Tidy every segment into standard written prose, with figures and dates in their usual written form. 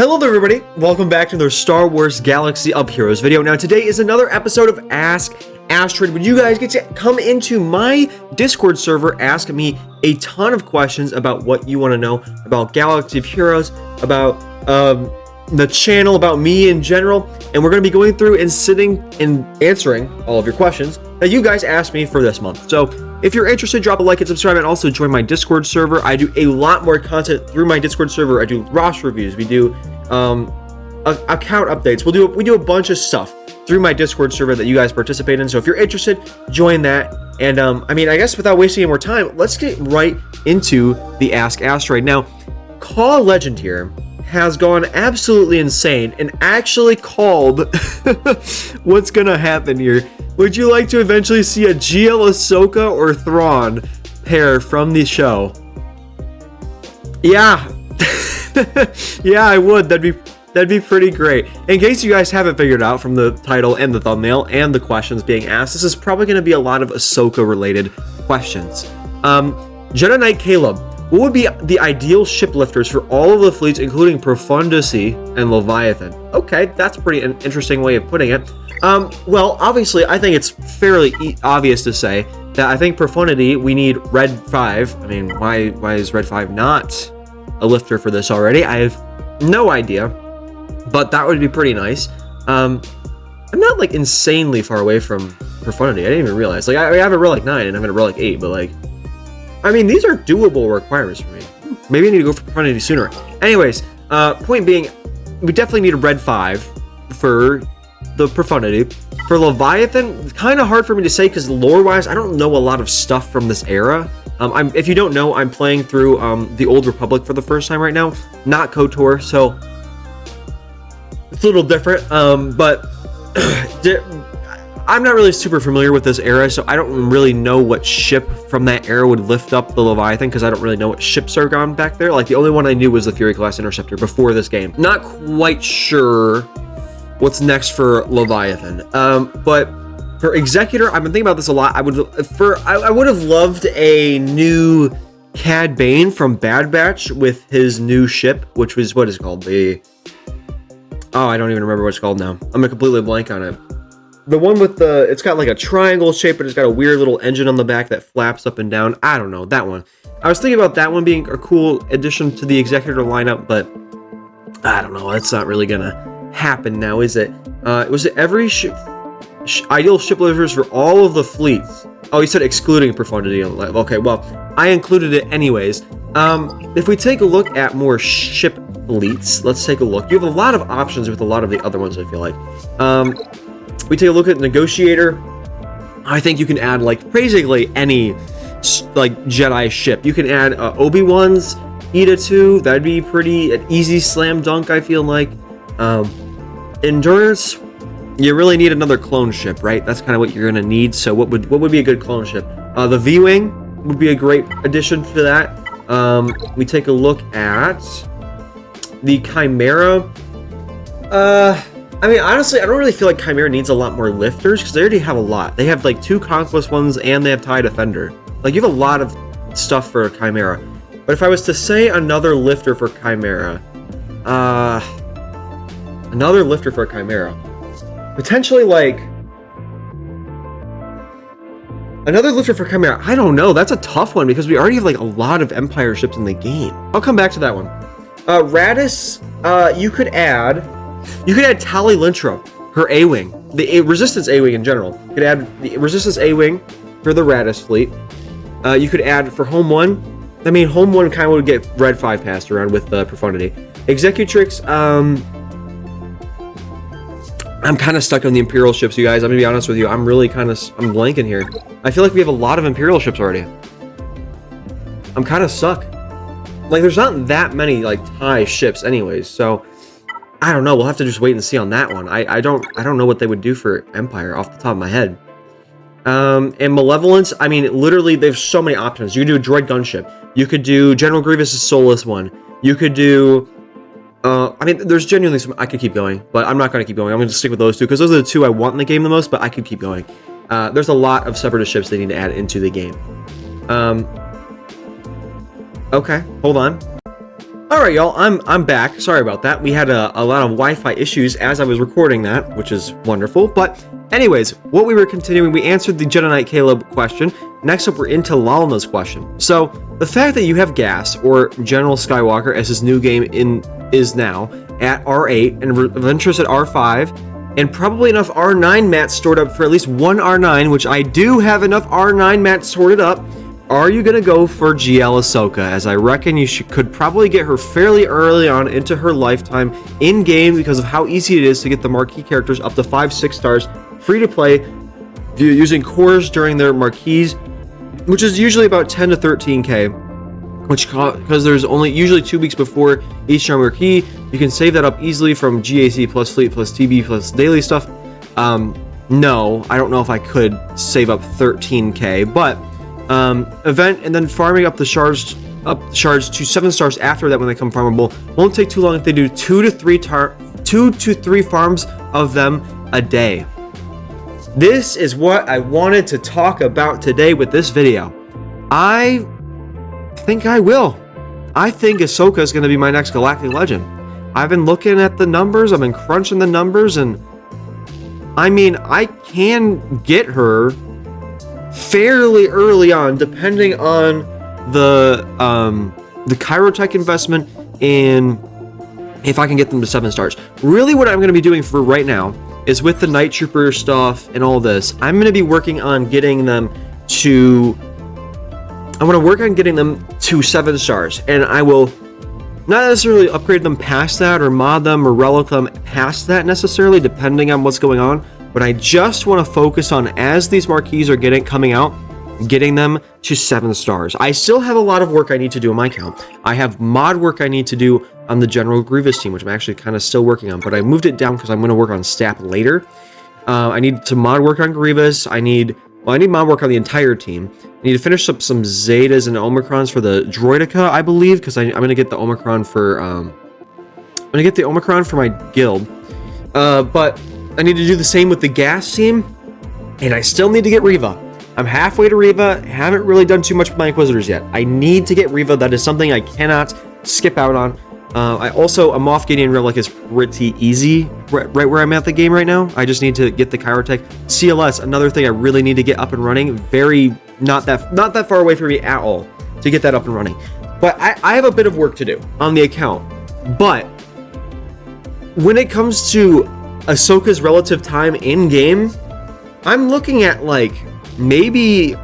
Hello there everybody, welcome back to the Star Wars Galaxy of Heroes video. Now today is another episode of Ask AsTeroid, where you guys get to come into my Discord server, ask me a ton of questions about what you want to know about Galaxy of Heroes, about the channel, about me in general, and we're going to be going through and sitting and answering all of your questions that you guys asked me for this month. So if you're interested, drop a like and subscribe, and also join my Discord server. I do a lot more content through my Discord server. I do roster reviews, we do account updates, we do a bunch of stuff through my Discord server that you guys participate in. So if you're interested, join that. And I mean, I guess without wasting any more time, let's get right into the Ask AsTeroid. Now, Call Legend here has gone absolutely insane and actually called what's gonna happen here. Would you like to eventually see a GL Ahsoka or Thrawn pair from the show? Yeah. Yeah, I would. That'd be pretty great. In case you guys haven't figured out from the title and the thumbnail and the questions being asked, this is probably going to be a lot of Ahsoka related questions. Jedi Knight Caleb, what would be the ideal shiplifters for all of the fleets, including Profundity and Leviathan? Okay, that's pretty an interesting way of putting it. Well, obviously, I think it's fairly obvious to say that I think Profundity, we need Red 5. I mean, why is Red 5 not a lifter for this already? I have no idea, but that would be pretty nice. I'm not like insanely far away from Profundity. I didn't even realize. Like, I have a Relic 9 and I'm in a Relic 8, but like, I mean, these are doable requirements for me. Maybe I need to go for Profundity sooner. Anyways, point being, we definitely need a Red 5 for the Profundity. For Leviathan, kind of hard for me to say because lore-wise, I don't know a lot of stuff from this era. If you don't know, I'm playing through the Old Republic for the first time right now, not KOTOR, so it's a little different. But I'm not really super familiar with this era, so I don't really know what ship from that era would lift up the Leviathan, because I don't really know what ships are gone back there. Like, the only one I knew was the Fury class Interceptor before this game. Not quite sure what's next for Leviathan, but for Executor, I've been thinking about this a lot. I would have loved a new Cad Bane from Bad Batch with his new ship, which was, what is it called? Oh, I don't even remember what it's called now. I'm gonna completely blank on it. The one with it's got like a triangle shape, but it's got a weird little engine on the back that flaps up and down. I don't know, that one. I was thinking about that one being a cool addition to the Executor lineup, but I don't know, that's not really gonna happen now, is it? Was it every ideal shiplifters for all of the fleets? Oh, you said excluding Profundity. Okay, well, I included it anyways. If we take a look at more ship fleets, let's take a look. You have a lot of options with a lot of the other ones, I feel like. We take a look at Negotiator. I think you can add like basically any like Jedi ship. You can add Obi-Wan's Ida 2. That'd be an easy slam dunk, I feel like. Endurance, you really need another clone ship, right? That's kind of what you're gonna need. So what would be a good clone ship? The V-Wing would be a great addition to that. We take a look at the Chimera. I mean, honestly, I don't really feel like Chimera needs a lot more lifters because they already have a lot. They have like 2 Conquest ones and they have TIE Defender. Like, you have a lot of stuff for Chimera. But if I was to say another lifter for Chimera, potentially like another lifter for Chimera. I don't know. That's a tough one because we already have like a lot of Empire ships in the game. I'll come back to that one. Radis, you could add Tali Lintra, her A-Wing, the Resistance A-Wing in general. You could add the Resistance A-Wing for the Radis fleet. You could add for Home 1. I mean, Home 1 kind of would get Red 5 passed around with Profundity. Executrix, I'm kind of stuck on the Imperial ships, you guys. I'm gonna be honest with you. I'm blanking here. I feel like we have a lot of Imperial ships already. I'm kind of stuck. Like, there's not that many like TIE ships, anyways. So I don't know. We'll have to just wait and see on that one. I don't know what they would do for Empire off the top of my head. And Malevolence, I mean, literally, there's so many options. You could do a droid gunship. You could do General Grievous's soulless one. You could do I mean, there's genuinely some. I could keep going, but I'm not going to keep going. I'm going to stick with those 2 because those are the 2 I want in the game the most, but I could keep going. There's a lot of Separatist ships they need to add into the game. Okay, hold on. All right, y'all, I'm back. Sorry about that. We had a lot of Wi-Fi issues as I was recording that, which is wonderful. But anyways, what we were continuing, we answered the Jedi Knight Caleb question. Next up, we're into Lalna's question. So the fact that you have gas, or General Skywalker, as his new game is now at R8 and Ventress at R5, and probably enough R9 mats stored up for at least one R9, which I do have enough R9 mats sorted up. Are you going to go for GL Ahsoka? As I reckon you could probably get her fairly early on into her lifetime in-game because of how easy it is to get the marquee characters up to 5-6 stars free to play using cores during their marquees, which is usually about 10 to 13k, which because there's only usually 2 weeks before each marquee. You can save that up easily from GAC plus fleet plus TB plus daily stuff. No, I don't know if I could save up 13k, but event and then farming up the shards to 7 stars after that when they come farmable won't take too long if they do 2 to 3 farms of them a day. This is what I wanted to talk about today with this video. I think I will. I think Ahsoka is going to be my next Galactic Legend. I've been looking at the numbers, I've been crunching the numbers, and I mean, I can get her fairly early on, depending on the Chirotech investment and if I can get them to 7 stars. Really, what I'm going to be doing for right now is with the Night Trooper stuff and all this, I'm going to be working on getting them to. I want to work on getting them to 7 stars, and I will not necessarily upgrade them past that or mod them or relic them past that necessarily, depending on what's going on. But I just want to focus on, as these marquees are coming out, getting them to 7 stars. I still have a lot of work I need to do on my account. I have mod work I need to do on the General Grievous team, which I'm actually kind of still working on, but I moved it down because I'm going to work on Stap later. I need to mod work on Grievous. I need mod work on the entire team. I need to finish up some Zetas and Omicrons for the Droidica, I believe, because I'm going to get the Omicron for my guild. But I need to do the same with the gas team, and I still need to get Reva. I'm halfway to Reva, haven't really done too much with my Inquisitors yet. I need to get Reva, that is something I cannot skip out on. I'm off getting Relic is pretty easy, right where I'm at the game right now. I just need to get the Chirotech. CLS, another thing I really need to get up and running, not that far away from me at all to get that up and running. But I have a bit of work to do on the account. But when it comes to Ahsoka's relative time in game, I'm looking at like maybe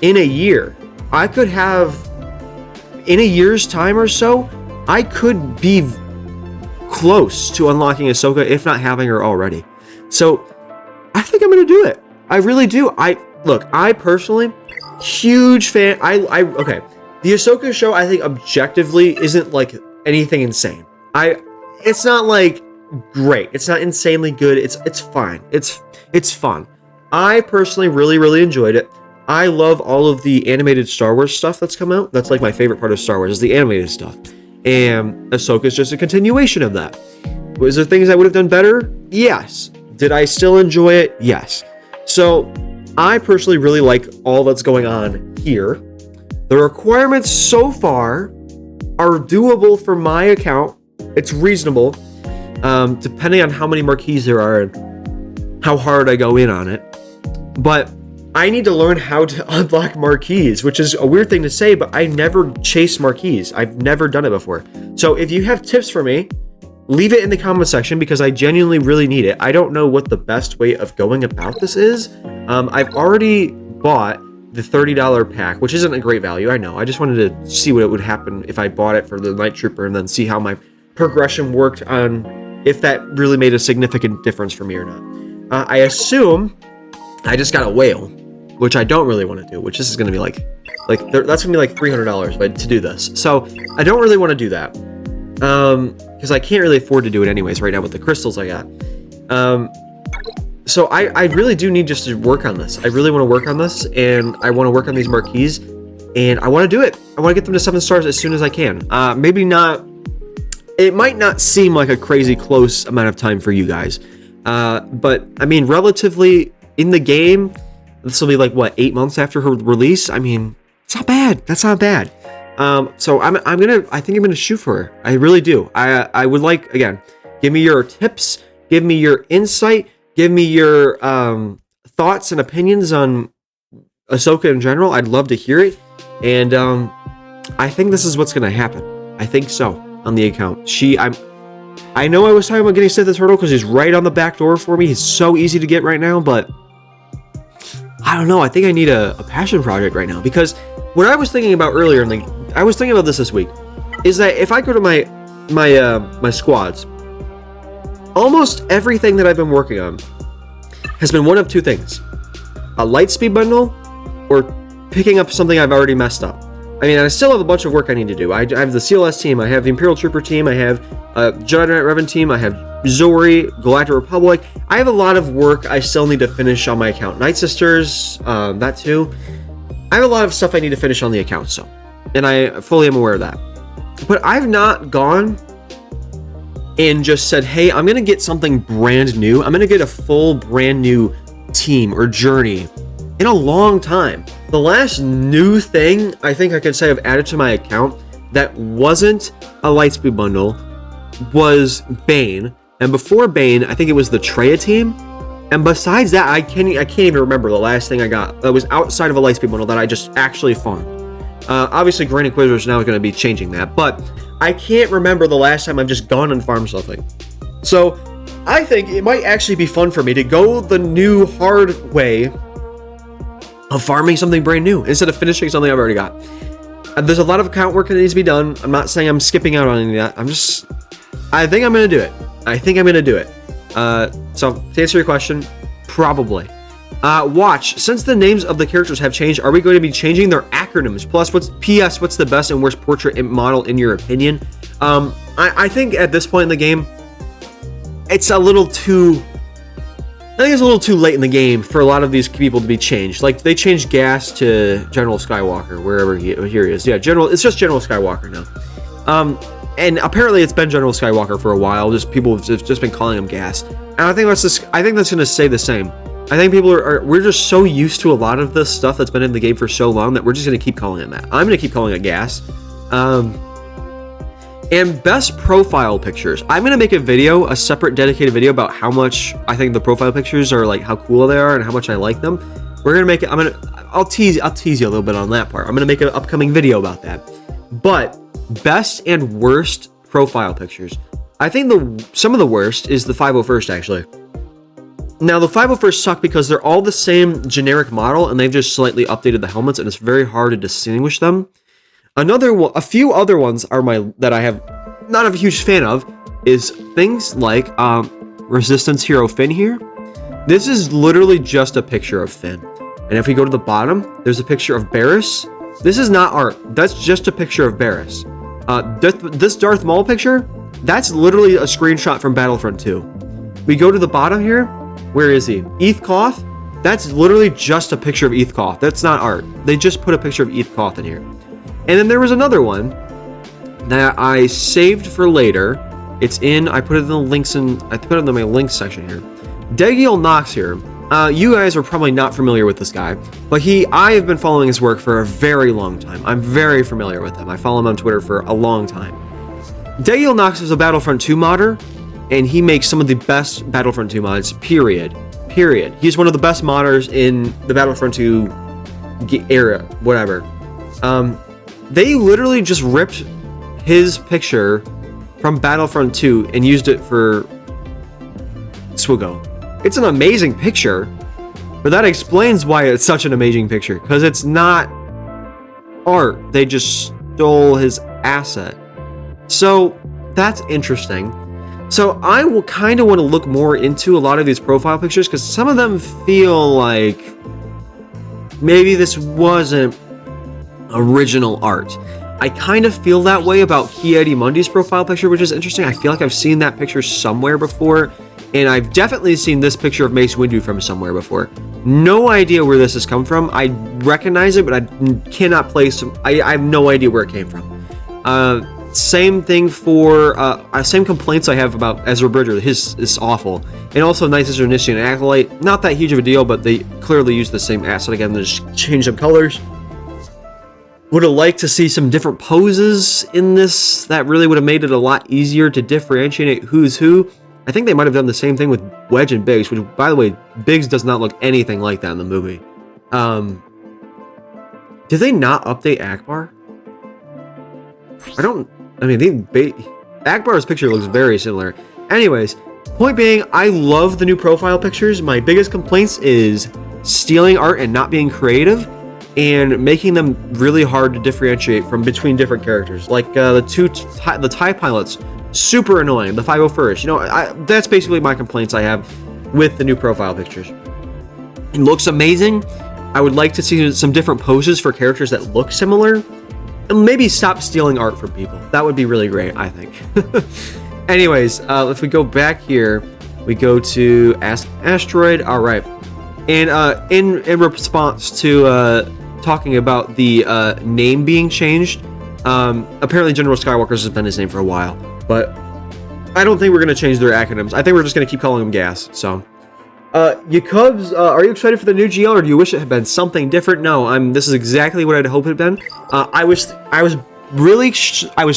in a year. I could have, in a year's time or so, I could be close to unlocking Ahsoka, if not having her already. So I think I'm gonna do it. I really do. I personally, huge fan. Okay, the Ahsoka show, I think objectively isn't like anything insane. It's not like great. It's not insanely good. It's fine. It's fun. I personally really enjoyed it. I love all of the animated Star Wars stuff that's come out. That's like my favorite part of Star Wars is the animated stuff. And Ahsoka is just a continuation of that. Was there things I would have done better? Yes. Did I still enjoy it? Yes. So I personally really like all that's going on here. The requirements so far are doable for my account. It's reasonable. Depending on how many marquees there are and how hard I go in on it. But I need to learn how to unlock marquees, which is a weird thing to say, but I never chase marquees. I've never done it before. So if you have tips for me, leave it in the comment section because I genuinely really need it. I don't know what the best way of going about this is. I've already bought the $30 pack, which isn't a great value, I know. I just wanted to see what would happen if I bought it for the Night Trooper and then see how my progression worked on if that really made a significant difference for me or not. I assume I just got a whale, which I don't really want to do, which this is going to be like that's going to be like $300 to do this. So I don't really want to do that because I can't really afford to do it anyways right now with the crystals I got. So I really do need just to work on this. I really want to work on this, and I want to work on these marquees, and I want to do it. I want to get them to 7 stars as soon as I can. Maybe not. It might not seem like a crazy close amount of time for you guys, but I mean, relatively in the game, this will be like what, 8 months after her release. I mean, it's not bad. That's not bad. So I think I'm gonna shoot for her. I really do. I would like, again, give me your tips, give me your insight, give me your thoughts and opinions on Ahsoka in general. I'd love to hear it. And I think this is what's gonna happen. I think so on the account. I know I was talking about getting Sith the Turtle because he's right on the back door for me. He's so easy to get right now, but I don't know. I think I need a passion project right now, because what I was thinking about earlier, and I was thinking about this week, is that if I go to my squads, almost everything that I've been working on has been one of two things: a Lightspeed bundle, or picking up something I've already messed up. I mean, I still have a bunch of work I need to do. I have the CLS team, I have the Imperial Trooper team, I have Jedi Knight Revan team, I have Zori, Galactic Republic. I have a lot of work I still need to finish on my account. Night Sisters, that too. I have a lot of stuff I need to finish on the account, so. And I fully am aware of that. But I've not gone and just said, hey, I'm going to get something brand new. I'm going to get a full brand new team or journey in a long time. The last new thing I think I can say I've added to my account that wasn't a Lightspeed bundle was Bane. And before Bane, I think it was the Treya team. And besides that, I can't even remember the last thing I got that was outside of a Lightspeed bundle that I just actually farmed. Obviously, Grand Inquisitor is now going to be changing that, but I can't remember the last time I've just gone and farmed something. So I think it might actually be fun for me to go the new hard way of farming something brand new instead of finishing something I've already got. There's a lot of account work that needs to be done. I'm not saying I'm skipping out on any of that. I think I'm going to do it. So to answer your question, probably. Watch, since the names of the characters have changed, are we going to be changing their acronyms? Plus, what's the best and worst portrait model in your opinion? I think at this point in the game, it's a little too late in the game for a lot of these people to be changed. Like, they changed Gas to General Skywalker, wherever here he is. Yeah, it's just General Skywalker now. And apparently it's been General Skywalker for a while. People have just been calling him Gas. And I think that's going to stay the same. I think people we're just so used to a lot of this stuff that's been in the game for so long that we're just going to keep calling it that. I'm going to keep calling it Gas. And best profile pictures. I'm going to make a separate dedicated video about how much I think the profile pictures are, like how cool they are and how much I like them. We're going to make it, I'll tease you a little bit on that part. I'm going to make an upcoming video about that. But best and worst profile pictures. I think some of the worst is the 501st, actually. Now, the 501st suck because they're all the same generic model, and they've just slightly updated the helmets, and it's very hard to distinguish them. A few other ones are that I have not a huge fan of is things like Resistance Hero Finn here. This is literally just a picture of Finn. And if we go to the bottom, there's a picture of Barriss. This is not art. That's just a picture of Barriss. This Darth Maul picture, that's literally a screenshot from Battlefront 2. We go to the bottom here. Where is he? Eth Koth. That's literally just a picture of Eth Koth. That's not art. They just put a picture of Eth Koth in here. And then there was another one that I saved for later. I put it in the links I put it in my links section here. Degiel Knox here. You guys are probably not familiar with this guy, but I have been following his work for a very long time. I'm very familiar with him. I follow him on Twitter for a long time. Degiel Knox is a Battlefront 2 modder, and he makes some of the best Battlefront 2 mods, period. He's one of the best modders in the Battlefront 2 era, whatever. They literally just ripped his picture from Battlefront 2 and used it for SWGoH. It's an amazing picture, but that explains why it's such an amazing picture, because it's not art. They just stole his asset. So that's interesting. So I will kind of want to look more into a lot of these profile pictures, because some of them feel like maybe this wasn't original art. I kind of feel that way about Ki-Adi-Mundi's profile picture, which is interesting. I feel like I've seen that picture somewhere before, and I've definitely seen this picture of Mace Windu from somewhere before. No idea where this has come from. I recognize it, but I cannot place. I have no idea where it came from. Same thing for same complaints I have about Ezra Bridger. His is awful, and also Night Sister Nishian and Acolyte. Not that huge of a deal, but they clearly use the same asset again. They just change some colors. Would have liked to see some different poses in this. That really would have made it a lot easier to differentiate who's who. I think they might have done the same thing with Wedge and Biggs, which, by the way, Biggs does not look anything like that in the movie. Did they not update Akbar? Akbar's picture looks very similar. Anyways, point being, I love the new profile pictures. My biggest complaints is stealing art and not being creative, and making them really hard to differentiate from between different characters. Like the TIE pilots, super annoying. The 501st, you know, that's basically my complaints I have with the new profile pictures. It looks amazing. I would like to see some different poses for characters that look similar, and maybe stop stealing art from people. That would be really great, I think. Anyways, if we go back here, we go to Ask AsTeroid. All right, and in response to talking about the name being changed, apparently General Skywalker's has been his name for a while, but I don't think we're going to change their acronyms. I think we're just going to keep calling them GAS. So, you Cubs, are you excited for the new GL, or do you wish it had been something different? No, this is exactly what I'd hoped it had been. I was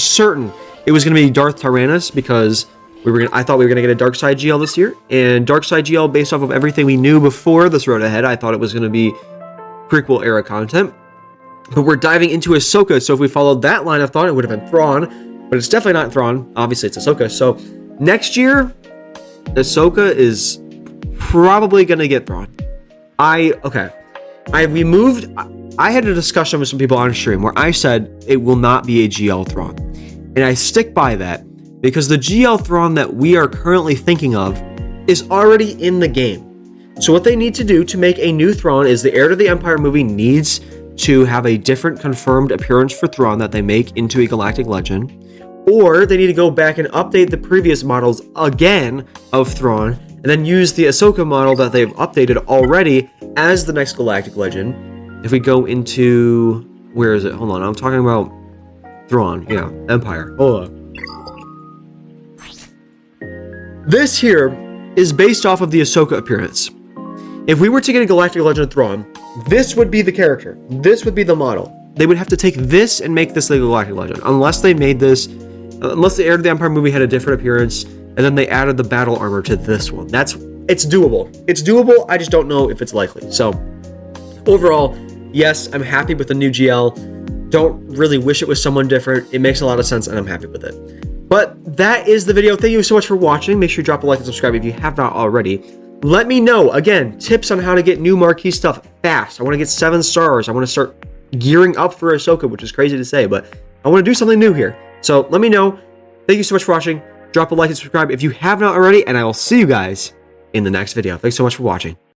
certain it was going to be Darth Tyrannus, because I thought we were going to get a Dark Side GL this year, and Dark Side GL, based off of everything we knew before this road ahead, I thought it was going to be prequel era content. But we're diving into Ahsoka, so if we followed that line of thought, it would have been Thrawn, but it's definitely not Thrawn. Obviously, it's Ahsoka. So next year, Ahsoka is probably gonna get Thrawn. I had a discussion with some people on stream where I said it will not be a GL Thrawn, and I stick by that because the GL Thrawn that we are currently thinking of is already in the game. So what they need to do to make a new Thrawn is the Heir to the Empire movie needs to have a different confirmed appearance for Thrawn that they make into a Galactic Legend, or they need to go back and update the previous models again of Thrawn, and then use the Ahsoka model that they've updated already as the next Galactic Legend. If we go into... where is it? Hold on, I'm talking about Thrawn. Yeah, Empire. Hold on. This here is based off of the Ahsoka appearance. If we were to get a Galactic Legend Thrawn, this would be the character. This would be the model. They would have to take this and make this the Galactic Legend. Unless they made this... unless the Heir to the Empire movie had a different appearance, and then they added the battle armor to this one. It's doable. It's doable, I just don't know if it's likely. So, overall, yes, I'm happy with the new GL. Don't really wish it was someone different. It makes a lot of sense, and I'm happy with it. But that is the video. Thank you so much for watching. Make sure you drop a like and subscribe if you have not already. Let me know, again, tips on how to get new marquee stuff fast. I want to get 7 stars. I want to start gearing up for Ahsoka, which is crazy to say, but I want to do something new here. So let me know. Thank you so much for watching. Drop a like and subscribe if you have not already, and I will see you guys in the next video. Thanks so much for watching.